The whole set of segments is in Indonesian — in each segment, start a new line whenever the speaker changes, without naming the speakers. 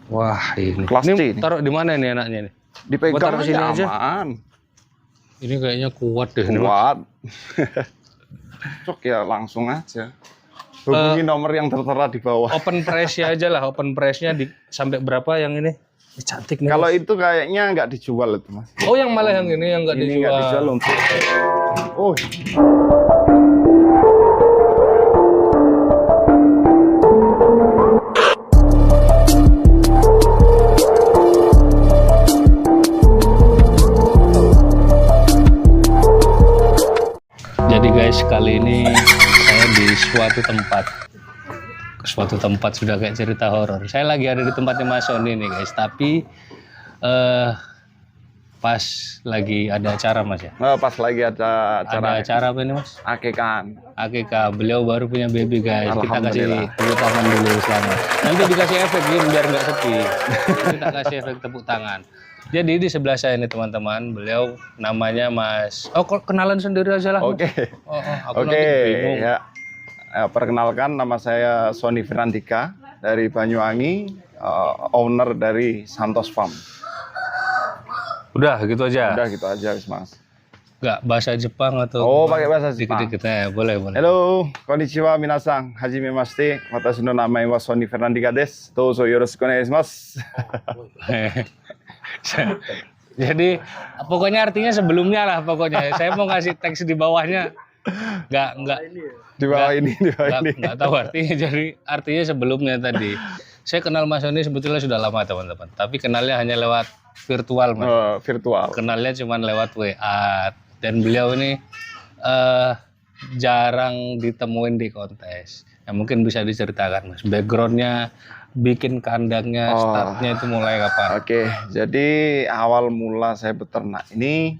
Wah, ini.
Kelas C
Ini
ini.
taruh di mana nih anaknya nih?
Dipegang
Gua taruh sini aja.
aman.
Ini kayaknya kuat deh. Ini, Mas.
Kuat. Cok ya langsung aja. Hubungi nomor yang tertera di bawah.
Open price-nya aja lah. Open price-nya sampai berapa yang ini? Ini cantik nih.
Kalau
Mas.
itu kayaknya nggak dijual itu mas.
Oh, yang malah yang ini yang nggak
Ini
dijual.
nggak dijual untuk. Oh.
Jadi guys, kali ini saya di suatu tempat sudah kayak cerita horor. Saya lagi ada di tempatnya Mas Sony nih guys, tapi pas lagi ada acara Mas ya.
Nah, pas lagi ada acara
Ada acara apa ini Mas?
akekan.
Akika, beliau baru punya baby guys. Kita kasih
Alhamdulillah.
tepuk tangan dulu selamat. Nanti dikasih efek gitu biar nggak sepi. Kita kasih efek tepuk tangan. Jadi di sebelah saya ini teman-teman, beliau namanya Mas. Oh, kok kenalan sendiri aja lah. Mas.
Oke.
Aku
Oke,
nanti bingung.
ya. Perkenalkan nama saya Sony Firandika dari Banyuwangi, owner dari Santos Farm.
Udah gitu aja.
Udah gitu aja Mas.
Nggak bahasa Jepang atau?
Oh, pakai bahasa Jepang.
Dikit-dikit ya, boleh.
Hello, konnichiwa minasan. Hajime mashite. Watashi no namae wa Sony Firandika desu. Dozo yoroshiku onegaishimasu.
Jadi pokoknya artinya sebelumnya lah pokoknya. Saya mau kasih teks di bawahnya. Nggak
Di bawah ini, di bawah ini.
nggak tahu artinya. Jadi artinya sebelumnya tadi. Saya kenal Mas Sony sebetulnya sudah lama teman-teman. Tapi kenalnya hanya lewat virtual Mas.
Virtual.
Kenalnya cuma lewat WA. Dan beliau ini jarang ditemuin di kontes. Ya, mungkin bisa diceritakan Mas. Backgroundnya, bikin kandangnya, startnya itu mulai kapan?
Oke, jadi awal mula saya beternak ini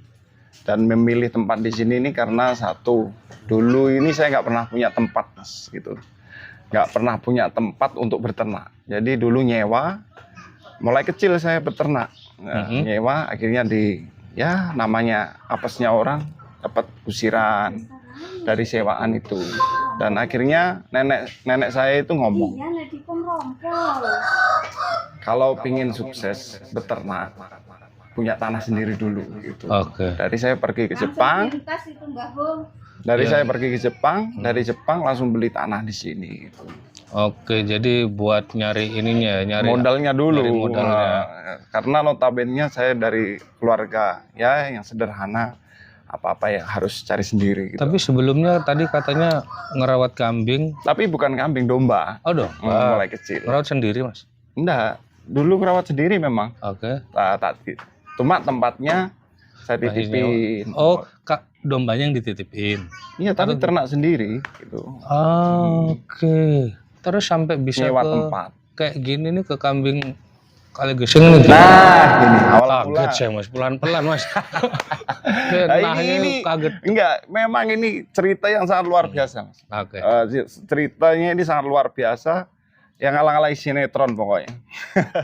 dan memilih tempat di sini ini karena satu, dulu ini saya nggak pernah punya tempat Mas, gitu. Nggak pernah punya tempat untuk berternak. Jadi dulu nyewa, mulai kecil saya beternak. Nah, nyewa akhirnya ya namanya apesnya orang dapat usiran dari sewaan itu. Dan akhirnya nenek saya itu ngomong, kalau pingin sukses beternak, punya tanah sendiri dulu gitu.
Oke.
Dari saya pergi ke Jepang. Dari Jepang langsung beli tanah di sini gitu.
Oke, jadi buat nyari ininya, nyari
Modalnya dulu.
nyari modalnya.
Karena notabene saya dari keluarga ya yang sederhana, apa-apa ya harus cari sendiri gitu.
Tapi sebelumnya tadi katanya ngerawat kambing.
Tapi bukan kambing, domba.
Oh dong,
Mulai kecil.
ngerawat sendiri Mas?
Enggak, dulu merawat sendiri memang.
Oke.
Cuma tempatnya saya titipin.
Oh, dombanya yang dititipin.
Iya, tapi ternak sendiri gitu.
Oke. Terus sampai bisa
Nyewa
ke
tempat.
kayak gini nih ke kambing kali geseng nih.
Nah, ini awal mula.
Kaget saya Mas, pelan-pelan Mas.
Nah, ini
kaget.
enggak, memang ini cerita yang sangat luar biasa, Mas.
Oke.
Ceritanya ini sangat luar biasa. Yang ngalang-alang sinetron pokoknya.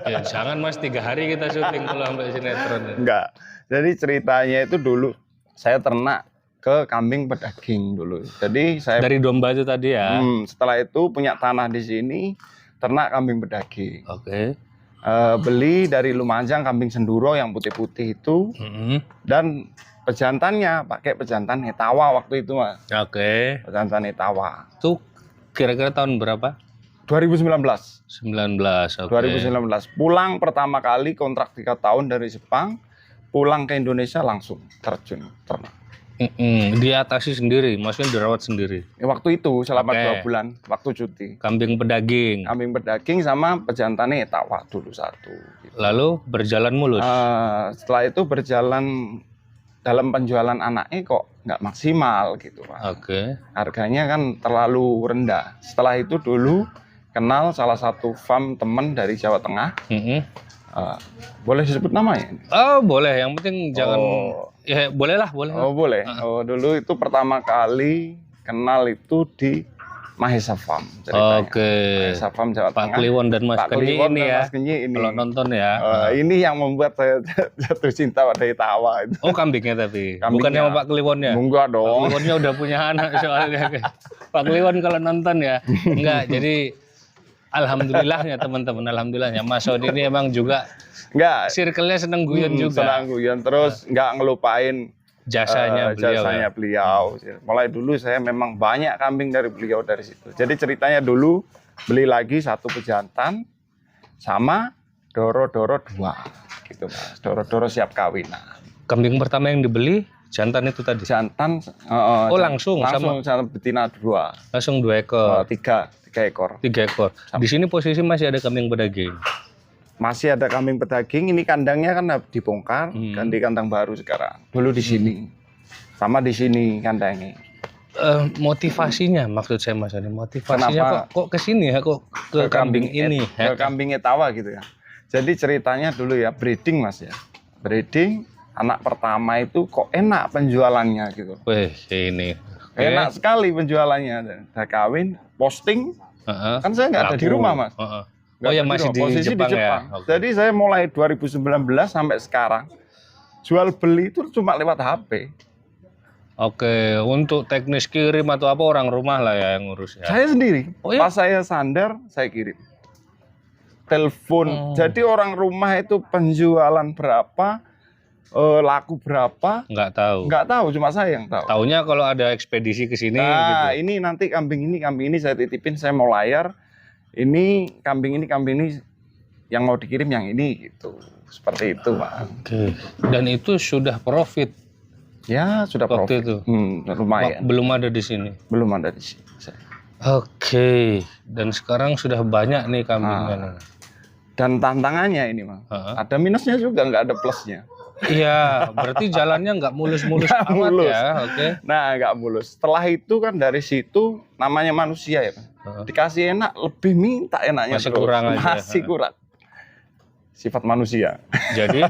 Ya, jangan Mas, 3 hari kita syuting kalau sampai sinetron.
Enggak. Jadi ceritanya itu dulu saya ternak ke kambing pedaging dulu. Jadi saya
Dari domba itu tadi ya.
setelah itu punya tanah di sini, ternak kambing pedaging.
Oke.
Beli dari Lumajang kambing senduro yang putih-putih itu, dan pejantannya pakai pejantan Etawa waktu itu Mas.
Oke.
Pejantan Etawa.
Itu kira-kira tahun berapa?
2019.
19. Oke.
2019. Pulang pertama kali kontrak 3 tahun dari Jepang, pulang ke Indonesia langsung terjun ternak.
Diatasi sendiri, maksudnya dirawat sendiri.
Waktu itu selama
Oke.
2 bulan waktu cuti.
Kambing pedaging.
Kambing pedaging sama pejantannya Etawa dulu satu. Gitu.
Lalu berjalan mulus.
Setelah itu berjalan dalam penjualan anaknya kok nggak maksimal gitu Pak.
Oke.
Harganya kan terlalu rendah. Setelah itu dulu kenal salah satu farm teman dari Jawa Tengah. Boleh disebut namanya?
Oh boleh, yang penting jangan.
Oh.
Ya boleh lah, boleh.
Oh boleh. Oh, dulu itu pertama kali kenal itu di Mahesa Farm ceritanya.
Oke.
Mahesa Farm Jawa
Pak
Tengah.
Kliwon dan Mas
Pak
Kenyi
Kliwon
ini
dan
ya.
Mas Kenyi ini.
Kalau nonton ya.
Ini yang membuat saya jatuh cinta pada Etawa itu.
Oh kambingnya tapi.
Kambingnya.
Bukan sama Pak Kliwonnya.
Enggak
Pak
dong.
Kliwonnya udah punya anak soalnya. Pak Kliwon kalau nonton ya. Enggak, jadi alhamdulillahnya teman-teman, alhamdulillahnya Mas Sony ini emang juga
Enggak,
circle-nya seneng guyon juga.
senang guyon, terus nggak ngelupain
Jasanya beliau.
beliau. Mulai dulu saya memang banyak kambing dari beliau dari situ. Jadi ceritanya dulu beli lagi satu pejantan sama doro-doro 2 gitu Mas. Doro-doro siap kawin. Nah,
Kambing pertama yang dibeli jantan itu tadi.
jantan
langsung sama
sama betina 2.
langsung 2 ekor,
3 ekor.
3 ekor. Di sini posisi masih ada kambing pedaging.
Masih ada kambing pedaging, ini kandangnya kan dibongkar, kan di kandang baru sekarang. Dulu di sini. Sama di sini kandangnya.
Motivasinya maksud saya Mas Sony, motivasinya
Kenapa?
kok ke sini ya, kok ke kambing ini
Ke kambing etawa gitu ya. Jadi ceritanya dulu ya breeding Mas ya. Breeding anak pertama itu kok enak penjualannya gitu.
Wih, ini.
Enak sekali penjualannya. Udah kawin, posting, kan saya nggak ada di rumah Mas.
Oh ya,
Nggak
masih
ada
di
posisi
Jepang ya. Oke.
Jadi saya mulai 2019 sampai sekarang jual beli itu cuma lewat HP.
Oke, untuk teknis kirim atau apa orang rumah lah ya yang ngurus ya.
Saya sendiri.
Oh ya?
Pas saya sandar, saya kirim. Telepon. Jadi orang rumah itu penjualan berapa, laku berapa,
Nggak tahu.
nggak tahu, cuma saya yang tahu.
Taunya kalau ada ekspedisi ke sini
Nah,
gitu.
ini nanti kambing ini saya titipin, saya mau layar. Ini kambing ini yang mau dikirim yang ini gitu. Seperti itu, Pak.
Oke. Dan itu sudah profit
Ya, sudah
waktu
profit.
itu.
Lumayan.
Belum ada di sini.
Belum ada di sini.
Oke. Dan sekarang sudah banyak nih kambingnya.
Dan tantangannya ini, Mas. Ada minusnya juga, nggak ada plusnya.
Iya, berarti jalannya nggak mulus-mulus
Nggak
amat
mulus.
ya. Oke.
Nah, nggak mulus. Setelah itu kan dari situ namanya manusia ya, Pak. Dikasih enak, lebih minta enaknya
Masih
terus.
kurang aja.
Masih kurang. Sifat manusia.
Jadi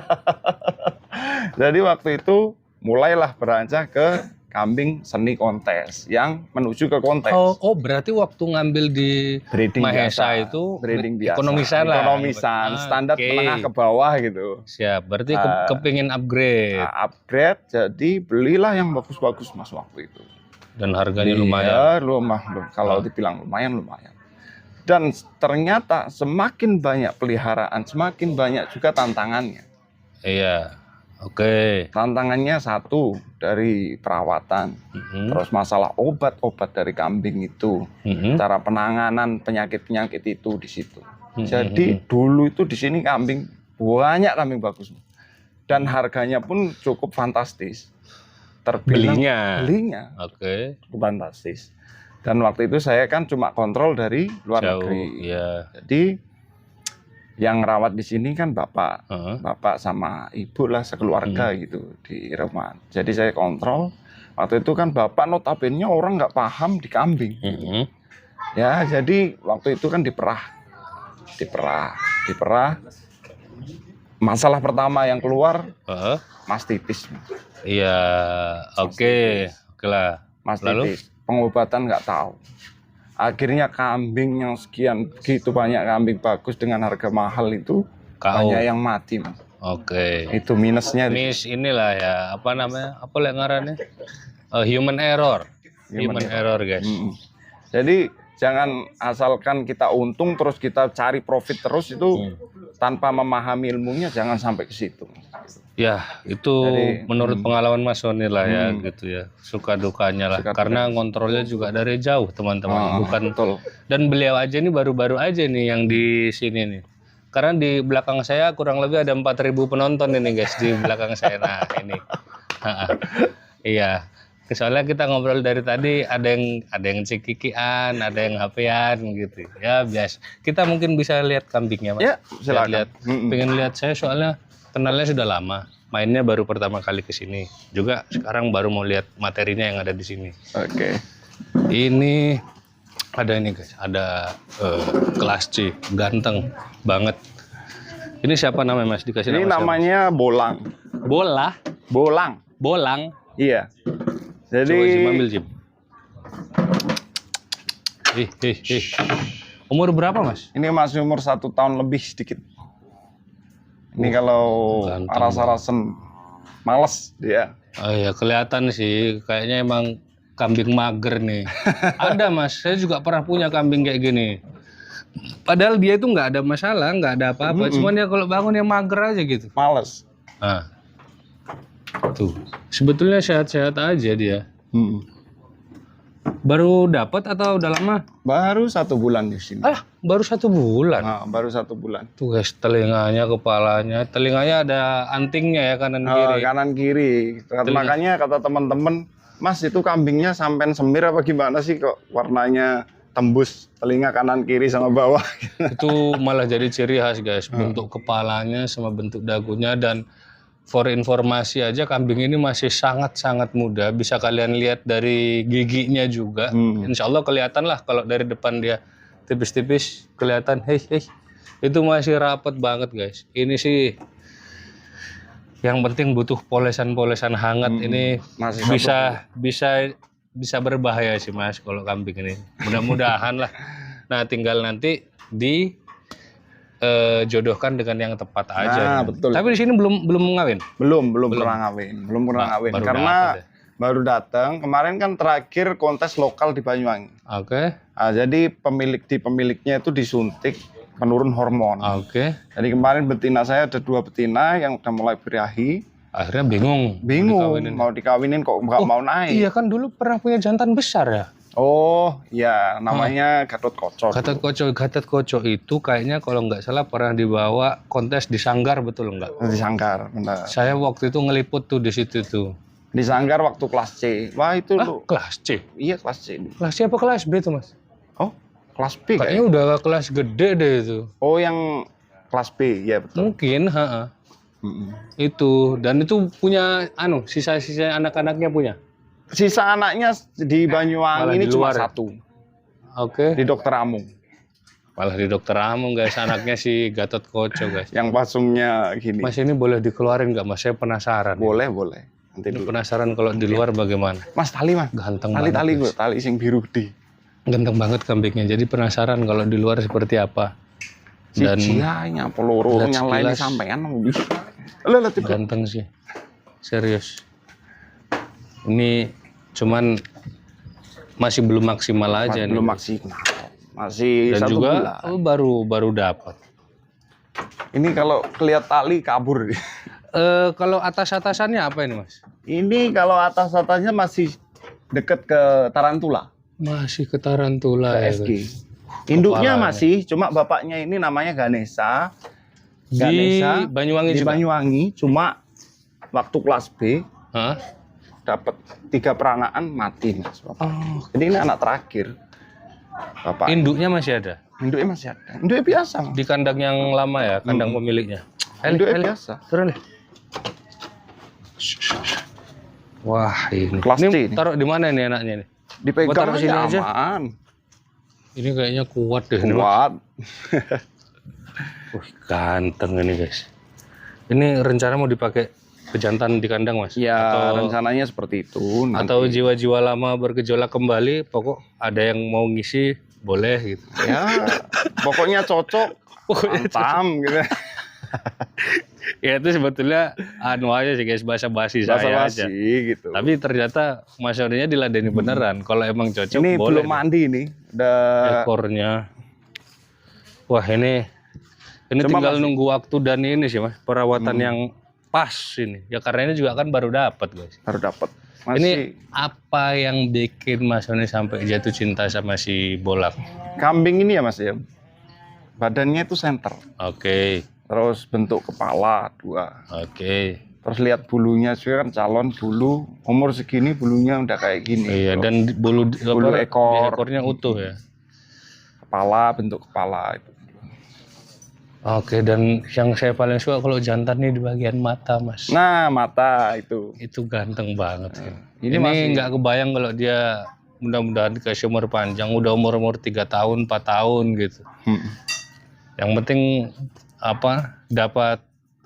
Jadi waktu itu mulailah beranjak ke kambing seni kontes yang menuju ke kontes.
berarti waktu ngambil di
Breeding
Mahesa
biasa.
itu
Breeding biasa.
ekonomisan lah.
Ekonomisan, standar
Oke.
menengah ke bawah gitu.
Siap, berarti kepingin upgrade
Nah, upgrade, jadi belilah yang bagus-bagus Mas waktu itu.
dan harganya lumayan.
Ya, lumayan. Kalau dibilang lumayan. Dan ternyata semakin banyak peliharaan, semakin banyak juga tantangannya.
Iya. Oke.
Tantangannya satu dari perawatan, terus masalah obat-obat dari kambing itu, cara penanganan penyakit-penyakit itu di situ. Jadi dulu itu di sini banyak kambing bagus, dan harganya pun cukup fantastis. Terbilang belinya
Oke.
cukup fantastis. Dan waktu itu saya kan cuma kontrol dari luar
Jauh.
negeri.
Iya.
Jadi yang rawat di sini kan bapak sama ibu lah sekeluarga gitu di rumah. Jadi saya kontrol. Waktu itu kan bapak notabene orang nggak paham di kambing. Ya, jadi waktu itu kan diperah. Masalah pertama yang keluar mastitis.
Iya. Oke lah.
Mastitis. Pengobatan nggak tahu. Akhirnya kambing yang sekian begitu banyak kambing bagus dengan harga mahal itu banyak yang mati, Mas.
Oke.
Itu minusnya.
Inilah ya, apa namanya? Apa lek ngarannya? Human error. Human error, guys.
Jadi jangan asalkan kita untung terus kita cari profit terus itu tanpa memahami ilmunya, jangan sampai ke situ.
Ya, itu menurut pengalaman Mas Sony lah ya gitu ya. Suka dukanya lah. Karena ngontrolnya juga dari jauh, teman-teman. Bukan
betul.
Dan beliau aja nih baru-baru aja nih yang di sini nih. Karena di belakang saya kurang lebih ada 4.000 penonton ini guys di belakang saya. Nah, ini. Iya. Soalnya kita ngobrol dari tadi ada yang cekikian, ada yang HP-an gitu. Ya, biasa. Kita mungkin bisa lihat kambingnya, Mas.
Ya, silakan.
Pengen lihat saya soalnya kenalnya sudah lama, mainnya baru pertama kali ke sini. Juga sekarang baru mau lihat materinya yang ada di sini.
Oke.
Ini ada ini guys, ada kelas C, ganteng banget. Ini siapa namanya Mas? Dikasih
Ini
nama
namanya bolang.
siapa? Bolang.
Iya. Jadi
Coba Jim ambil Jim. Umur berapa Mas?
ini masih umur 1 tahun lebih sedikit. Ini kalau rasa-rasen males dia.
Oh iya, kelihatan sih kayaknya emang kambing mager nih. Ada Mas, saya juga pernah punya kambing kayak gini. Padahal dia itu nggak ada masalah, nggak ada apa-apa. Cuman ya kalau bangun ya mager aja gitu.
Males.
Nah, tuh. Sebetulnya sehat-sehat aja dia. Baru dapat atau udah lama?
Baru 1 bulan di sini.
Baru 1 bulan.
Nah, baru 1 bulan.
Tuh guys, telinganya, kepalanya. Telinganya ada antingnya ya, kanan kiri.
Kanan kiri. Makanya kata teman-teman, Mas itu kambingnya sampean semir apa gimana sih kok warnanya tembus telinga kanan kiri sama bawah?
Itu malah jadi ciri khas guys. Bentuk kepalanya sama bentuk dagunya. Dan for informasi aja, kambing ini masih sangat-sangat muda. Bisa kalian lihat dari giginya juga. Insya Allah kelihatan lah kalau dari depan dia tipis-tipis kelihatan. Hei, itu masih rapat banget guys. Ini sih yang penting butuh polesan-polesan hangat. Ini
Masih
bisa berbahaya sih mas kalau kambing ini. Mudah-mudahan lah. Nah tinggal nanti jodohkan dengan yang tepat aja.
Betul.
Tapi di sini belum ngawin.
Belum pernah ngawin. Karena baru datang. Kemarin kan terakhir kontes lokal di Banyuwangi.
Oke.
Nah, jadi pemiliknya itu disuntik penurun hormon.
Oke.
Jadi kemarin betina saya ada 2 betina yang udah mulai birahi.
Akhirnya bingung.
Mau dikawinin kok nggak mau naik.
Iya kan dulu pernah punya jantan besar ya.
Oh iya, namanya Gatot Koco.
Gatot Koco itu kayaknya kalau nggak salah pernah dibawa kontes di Sanggar, betul nggak?
Di Sanggar, benar.
Saya waktu itu ngeliput tuh di situ tuh.
Di Sanggar waktu kelas C. Wah itu lu.
Kelas C?
Iya kelas C.
Kelas C apa kelas B tuh mas?
Oh kelas B
kayaknya udah kelas gede deh itu.
Oh yang kelas B, ya betul.
Mungkin, Itu, dan itu punya, sisa-sisa anak-anaknya punya?
Sisa anaknya di Banyuwangi ini cuma 1.
Oke.
Di Dokter Amung.
Malah di Dokter Amung guys, anaknya si Gatot Koco guys.
Yang pasungnya gini.
Mas ini boleh dikeluarin nggak mas? Saya penasaran.
Boleh. Nanti
dulu. Penasaran kalau di luar bagaimana?
Mas tali mas.
Ganteng
tali
banget.
Tali sing biru di.
Ganteng banget kambingnya. Jadi penasaran kalau di luar seperti apa. Dan
cianya peluru nyalain sampean.
Ganteng sih. Serius. Ini cuman masih belum maksimal aja.
Belum maksimal. Masih
dan
1
juga
bulan.
baru dapat.
Ini kalau kelihat tali kabur.
Kalau atas-atasannya apa ini mas?
Ini kalau atas-atasnya masih deket ke tarantula.
Masih ke tarantula ya.
SG. Induknya masih, cuma bapaknya ini namanya Ganesha.
Di Banyuwangi
di
juga?
Banyuwangi, cuma waktu kelas B dapat 3 peranaan mati mas. Jadi ini anak terakhir. Bapak.
Induknya masih ada?
Induknya masih ada. Induknya biasa.
Di kandang yang lama ya, kandang pemiliknya.
Induknya biasa.
Turun deh. Wah ini.
Kelas C
ini taruh di mana nih anaknya nih?
Dipegang
sini aja.
Aman.
Ini kayaknya kuat deh.
Kuat.
Wih, ganteng ini guys. Ini rencana mau dipakai pejantan di kandang mas?
Ya rencananya seperti itu.
Atau jiwa-jiwa lama bergejolak kembali, pokok ada yang mau ngisi boleh gitu.
Ya pokoknya cocok. Antam gitu.
Ya itu sebetulnya aja sih guys, basa-basi saya aja.
Gitu.
Tapi ternyata Mas Yoninya diladeni beneran. Kalau emang cocok
ini
boleh.
Belum mandi nih. Udah
ekornya. Wah ini tinggal nunggu waktu dan ini sih mas, perawatan yang pas ini. Ya karena ini juga kan baru dapat guys.
Baru dapat.
Ini apa yang bikin Mas Yoni sampai jatuh cinta sama si Bolak?
Kambing ini ya mas ya. Badannya itu senter.
Oke.
Terus bentuk kepala 2.
Oke.
Terus lihat bulunya juga kan calon bulu. Umur segini bulunya udah kayak gini.
Iya dan bulu ekornya utuh ya.
Kepala, bentuk kepala itu.
Oke, dan yang saya paling suka kalau jantan nih di bagian mata mas.
Nah mata itu.
Itu ganteng banget.
Ini
nggak kebayang kalau dia mudah-mudahan dikasih umur panjang. Udah umur 3 tahun, 4 tahun gitu. Yang penting dapat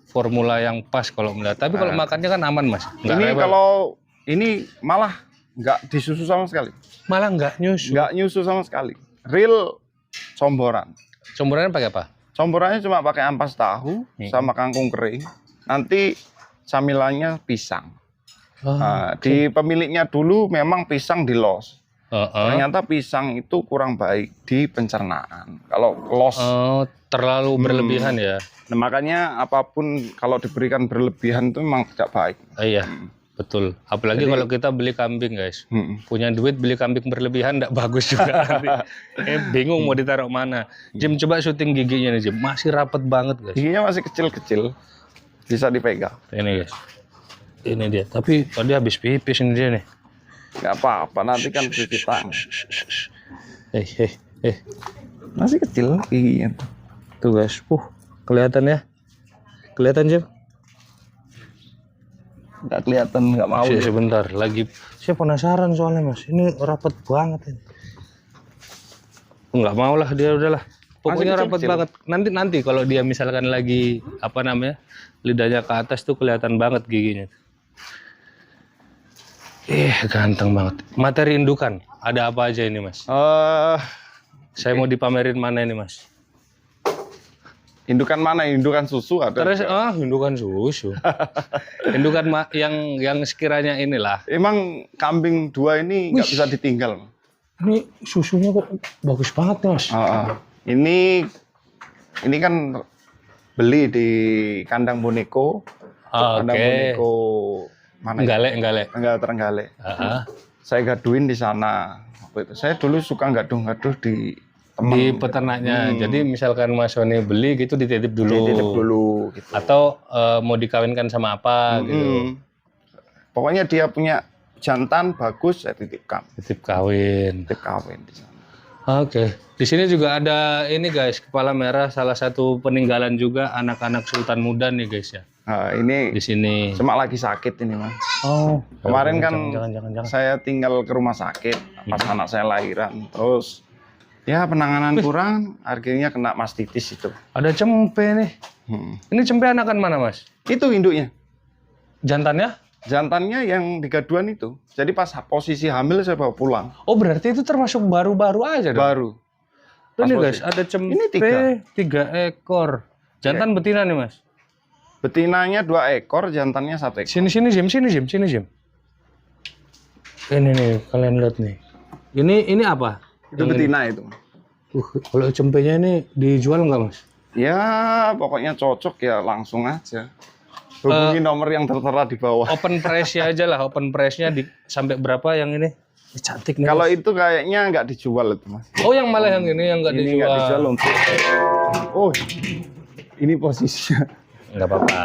formula yang pas kalau melihat. Tapi kalau makannya kan aman mas.
Ini kalau ini malah nggak disusu sama sekali.
Malah nggak nyusu.
Nggak nyusu sama sekali. Real comboran.
Comborannya pakai apa?
Comborannya cuma pakai ampas tahu sama kangkung kering. Nanti camilannya pisang. Di pemiliknya dulu memang pisang dilos. Ternyata pisang itu kurang baik di pencernaan. Kalau los,
terlalu berlebihan ya.
nah, makanya apapun kalau diberikan berlebihan itu memang tidak baik.
Iya, betul. Apalagi kalau kita beli kambing guys, punya duit beli kambing berlebihan tidak bagus juga. Bingung mau ditaruh mana. Jim, coba syuting giginya nih Jim, masih rapet banget guys.
Giginya masih kecil-kecil, bisa dipegang.
Ini guys, ini dia. Tapi tadi habis pipis ini dia nih.
Nggak apa-apa, nanti kan cuci tangan. Masih kecil giginya.
Tuh guys, kelihatan ya? Kelihatan Jim?
Nggak kelihatan, nggak mau.
Sebentar, lagi saya penasaran soalnya mas. Ini rapet banget ini. Nggak mau lah dia, udahlah. Pokoknya rapet banget. Nanti kalau dia misalkan lagi apa namanya, lidahnya ke atas tuh kelihatan banget giginya. Ganteng banget. Materi indukan, ada apa aja ini mas? Saya mau dipamerin mana ini mas?
Indukan mana? Indukan susu ada?
Terus, indukan susu. Indukan yang sekiranya inilah.
Emang kambing 2 ini nggak bisa ditinggal.
Ini susunya kok bagus banget mas.
Ini kan beli di kandang boneko. Kandang boneko mana?
Enggale.
Trenggalek. Saya gaduin di sana. Saya dulu suka gaduh-gaduh di teman.
Di peternaknya. Jadi misalkan Mas Sony beli gitu dititip dulu.
Gitu.
Atau mau dikawinkan sama apa gitu.
Pokoknya dia punya jantan bagus, saya titipkan.
Titip kawin
di sana.
Oke. Di sini juga ada ini guys, kepala merah, salah satu peninggalan juga anak-anak Sultan Muda nih guys ya.
Nah, ini
di sini
cuma lagi sakit ini mas.
Kemarin
kan saya tinggal ke rumah sakit pas anak saya lahiran, terus ya penanganan kurang, akhirnya kena mastitis itu.
Ada cempe nih. Ini cempe anakan mana mas?
Itu induknya.
Jantannya?
Jantannya yang di gaduan itu. Jadi pas posisi hamil saya bawa pulang.
Oh berarti itu termasuk baru-baru aja dong?
Baru.
Ini guys ada cempe ini 3 ekor. Jantan betina nih mas?
Betinanya 2 ekor, jantannya 1 ekor.
Sini Jim. Ini nih, kalian lihat nih. Ini apa?
Itu betina itu.
Kalau cempenya ini dijual nggak mas?
Ya, pokoknya cocok ya langsung aja. Hubungi nomor yang tertera di bawah.
Open price-nya aja lah, open price-nya sampai berapa yang ini? Cantik nih.
Kalau itu kayaknya nggak dijual itu mas.
Oh yang malah yang ini yang nggak dijual.
Ini nggak dijual untuk. Oh, ini posisinya.
Nggak apa-apa.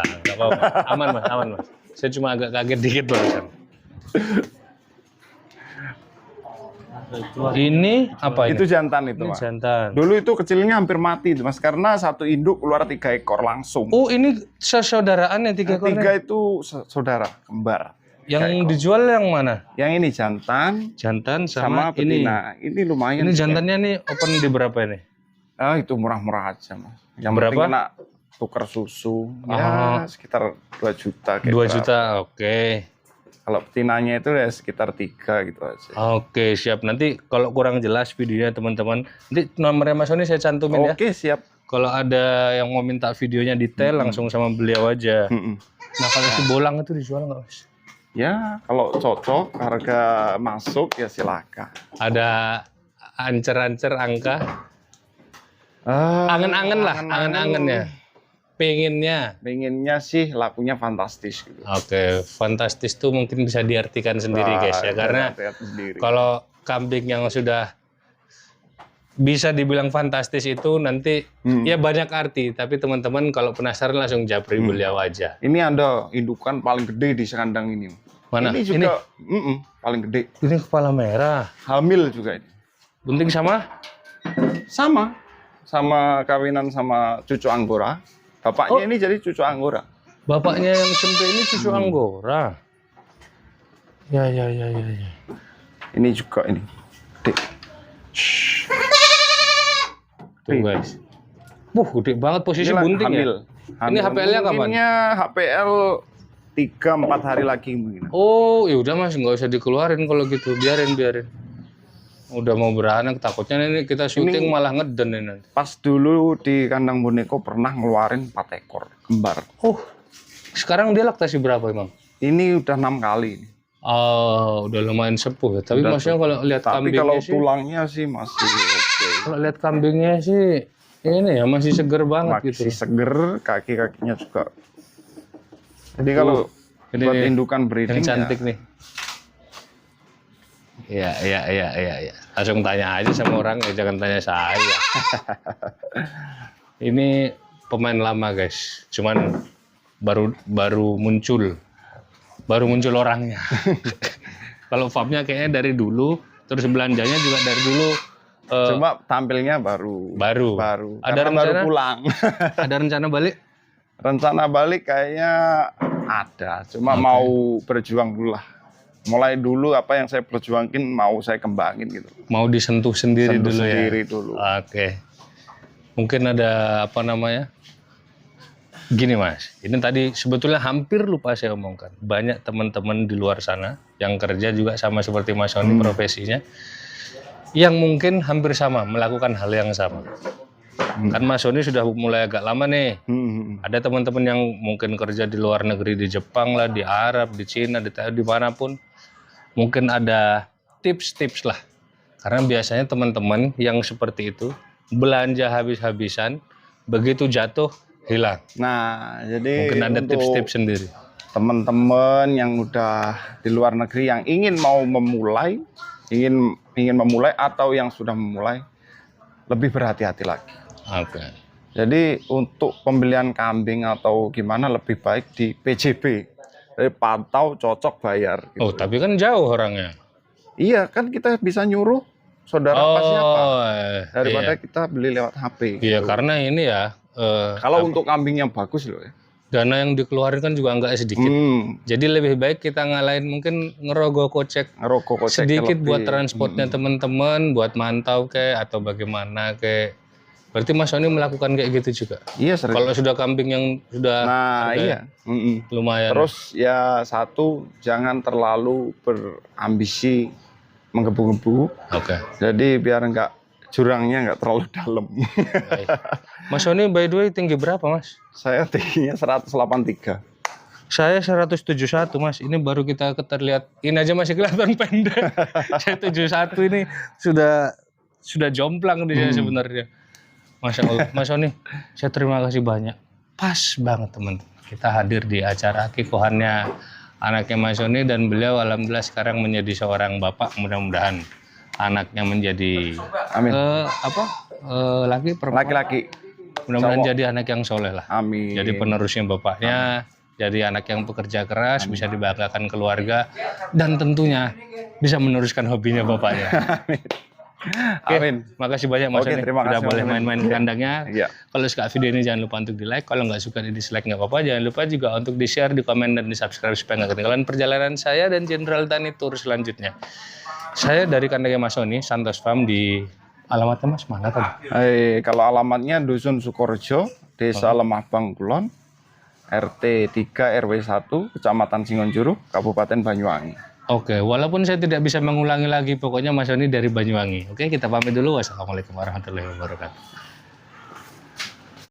Aman mas. Saya cuma agak kaget dikit barusan. Ini apa ini?
Itu jantan itu mas.
Jantan.
Dulu itu kecilnya hampir mati itu mas, karena 1 induk keluar 3 ekor langsung.
Oh ini saudaraan yang 3 ekor?
3 itu saudara kembar.
Yang dijual yang mana?
Yang ini jantan sama betina. Ini lumayan.
Ini jantannya nih open di berapa ini?
Itu murah-murah aja mas. Yang
berapa?
Kena tukar susu. Ya sekitar 2 juta.
2 juta, oke.
Kalau betinanya itu ya sekitar 3 gitu aja.
Oke, siap. Nanti kalau kurang jelas videonya teman-teman, nanti nomornya Mas Sony saya cantumin ya.
Oke, siap.
Kalau ada yang mau minta videonya detail langsung sama beliau aja. Nah, kalau si bolang itu dijual nggak Mas?
Ya, kalau cocok harga masuk ya silakan.
Ada ancer-ancer angka? Angen-angen lah, angen-angennya. Pengennya sih lakunya fantastis gitu. Oke, fantastis tuh mungkin bisa diartikan sendiri guys ya, karena kalau kambing yang sudah bisa dibilang fantastis itu nanti ya banyak arti, tapi teman-teman kalau penasaran langsung japri beliau aja. Ini ada indukan paling gede di kandang ini. Mana? Ini juga paling gede. Ini kepala merah. Hamil juga ini. Bunting sama kawinan sama cucu Anggora. Bapaknya ini jadi cucu Anggora. Bapaknya yang cempe ini cucu Anggora. Ya. Ini juga ini. Dek. Tuh guys. Gede banget posisi bunting hamil. Ya. Ini HPL-nya kapan? Ini HPL 3-4 hari lagi mungkin. Oh, ya udah Mas, nggak usah dikeluarin kalau gitu. Biarin. Udah mau beranak, takutnya ini kita syuting malah ngeden ini nanti. Pas dulu di kandang boneko pernah ngeluarin 4 ekor kembar. Oh, sekarang dia laktasi berapa emang? Ini udah 6 kali. Oh, udah lumayan sepuh ya. Tapi
Udah
maksudnya kalau lihat
Tapi
kambingnya
kalau
sih,
tulangnya sih masih oke.
kalau lihat kambingnya sih ini ya masih seger banget gitu.
Masih seger, kaki-kakinya juga. Jadi kalau
Ini
buat
nih,
indukan breeding
yang cantik
ya,
nih. Iya. Langsung tanya aja sama orang ya, jangan tanya saya. Ini pemain lama guys, cuman baru muncul orangnya. Kalau Fabnya kayaknya dari dulu, terus belanjanya juga dari dulu.
cuma tampilnya baru.
Ada
Karena baru
rencana?
pulang.
Ada rencana balik?
Rencana balik kayaknya ada, cuma mau berjuang dulu lah. Mulai dulu apa yang saya perjuangin mau saya kembangin gitu.
Mau disentuh sendiri
Sentuh
dulu
sendiri
ya.
dulu.
Oke. Mungkin ada apa namanya? Gini Mas, ini tadi sebetulnya hampir lupa saya omongkan. Banyak teman-teman di luar sana yang kerja juga sama seperti Mas Sony profesinya, yang mungkin hampir sama melakukan hal yang sama. Kan Mas Sony sudah mulai agak lama nih. Ada teman-teman yang mungkin kerja di luar negeri, di Jepang lah, di Arab, di Cina, di dimanapun. Mungkin ada tips-tips lah. Karena biasanya teman-teman yang seperti itu belanja habis-habisan, begitu jatuh hilang.
Nah, jadi
Mungkin ada
untuk
tips-tips sendiri.
teman-teman yang udah di luar negeri yang ingin mau memulai, ingin memulai atau yang sudah memulai, lebih berhati-hati lagi.
Oke.
Jadi untuk pembelian kambing atau gimana lebih baik di PJB. Jadi pantau, cocok, bayar. Gitu.
Oh, tapi kan jauh orangnya.
Iya, kan kita bisa nyuruh saudara apa siapa daripada
iya.
kita beli lewat HP.
Iya,
gitu.
karena ini ya,
Kalau untuk kambing yang bagus loh ya.
dana yang dikeluarin kan juga nggak sedikit. Jadi lebih baik kita ngalahin mungkin ngerogoh kocek
Ngerokok kocek
sedikit
lebih.
buat transportnya teman-teman, buat mantau kayak atau bagaimana kayak. Berarti Mas Sony melakukan kayak gitu juga.
Iya sering.
Kalau sudah kambing yang sudah
Nah iya.
lumayan.
Terus ya satu, jangan terlalu berambisi menggebu-gebu.
Oke.
Jadi biar jurangnya nggak terlalu dalam.
Baik. Mas Sony by the way tinggi berapa Mas?
Saya tingginya 183.
Saya 171 Mas. Ini baru kita terlihat. Ini aja masih kelihatan pendek. Saya 71 ini sudah jomplang di saya sebenarnya. Masya Allah. Mas Sony, saya terima kasih banyak. Pas banget teman-teman. Kita hadir di acara akikohannya anaknya Mas Sony dan beliau alhamdulillah sekarang menjadi seorang bapak. Mudah-mudahan anaknya menjadi
Amin.
Laki perempuan.
Laki-laki.
Mudah-mudahan jadi anak yang soleh lah.
Amin.
Jadi penerusnya bapaknya, jadi anak yang pekerja keras, bisa dibanggakan keluarga, dan tentunya bisa meneruskan hobinya bapaknya. Oke,
Amin.
makasih banyak Mas Sony.
terima
Udah
kasih,
boleh
Mas.
main-main ke kandangnya.
Iya.
Kalau suka video ini jangan lupa untuk di like. Kalau nggak suka di dislike nggak apa-apa. Jangan lupa juga untuk di share, di komen, dan di subscribe supaya nggak ketinggalan perjalanan saya dan Jenderal Tani Tour selanjutnya. Saya dari kandangnya Mas Sony, Santos Farm di alamatnya Mas mana tadi?
Kalau alamatnya Dusun Sukorejo, Desa Lemah Bangkulon, RT 3 RW 1, Kecamatan Singonjuru, Kabupaten Banyuwangi.
Oke, walaupun saya tidak bisa mengulangi lagi, pokoknya Mas Sony dari Banyuwangi. Oke, kita pamit dulu. Wassalamualaikum warahmatullahi wabarakatuh.